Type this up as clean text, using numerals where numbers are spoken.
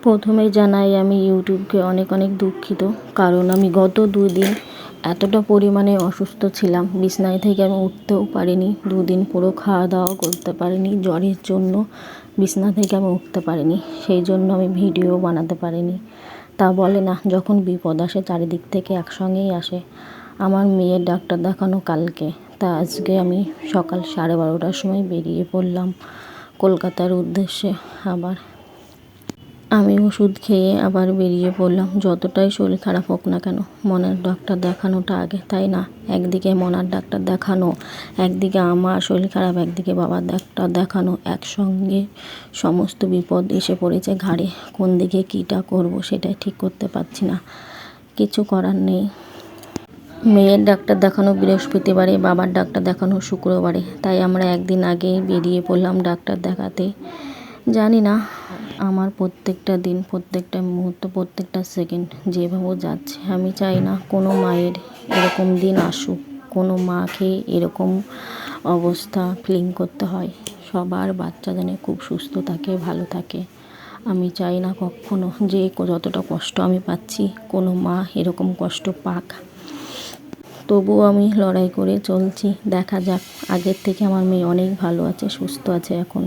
প্রথমে জানাই আমি ইউটিউবকে অনেক অনেক দুঃখিত, কারণ আমি গত 2 দিন এতটা পরিমাণে অসুস্থ ছিলাম, বিছানায় থেকে আমি উঠতেও পারিনি। 2 দিন পুরো খাওয়া দাওয়া করতে পারিনি, জ্বরের জন্য বিছানা থেকে আমি উঠতে পারিনি। সেই জন্য আমি ভিডিও বানাতে পারিনি। তা বলে না, যখন বিপদ আসে চারিদিক থেকে একসঙ্গেই আসে। আমার মেয়ের ডাক্তার দেখানো কালকে, তা আজকে আমি সকাল 12:30টার সময় বেরিয়ে পড়লাম কলকাতার উদ্দেশ্যে। আবার আমি ওষুধ খেয়ে আবার বেরিয়ে পড়লাম। যতটাই শরীর খারাপ হোক না কেন, মনের ডাক্তার দেখানোটা আগে, তাই না? একদিকে মনের ডাক্তার দেখানো, একদিকে আমার শরীর খারাপ, একদিকে বাবার ডাক্তার দেখানো, একসঙ্গে সমস্ত বিপদ এসে পড়েছে ঘাড়ে। কোন দিকে কীটা করব সেটাই ঠিক করতে পারছি না। কিছু করার নেই। মেয়ের ডাক্তার দেখানো বৃহস্পতিবারে, বাবার ডাক্তার দেখানো শুক্রবারে, তাই আমরা একদিন আগেই বেরিয়ে পড়লাম ডাক্তার দেখাতে। জানি না, আমার প্রত্যেকটা দিন, প্রত্যেকটা মুহূর্ত, প্রত্যেকটা সেকেন্ড যেভাবে যাচ্ছে, আমি চাই না কোনো মায়ের এরকম দিন আসুক, কোনো মাকে এরকম অবস্থা ফিলিং করতে হয়। সবার বাচ্চা যেন খুব সুস্থ থাকে, ভালো থাকে। আমি চাই না কখনো যে যতটা কষ্ট আমি পাচ্ছি কোনো মা এরকম কষ্ট পাক। তবুও আমি লড়াই করে চলছি। দেখা যাক, আগের থেকে আমার মেয়ে অনেক ভালো আছে, সুস্থ আছে এখন।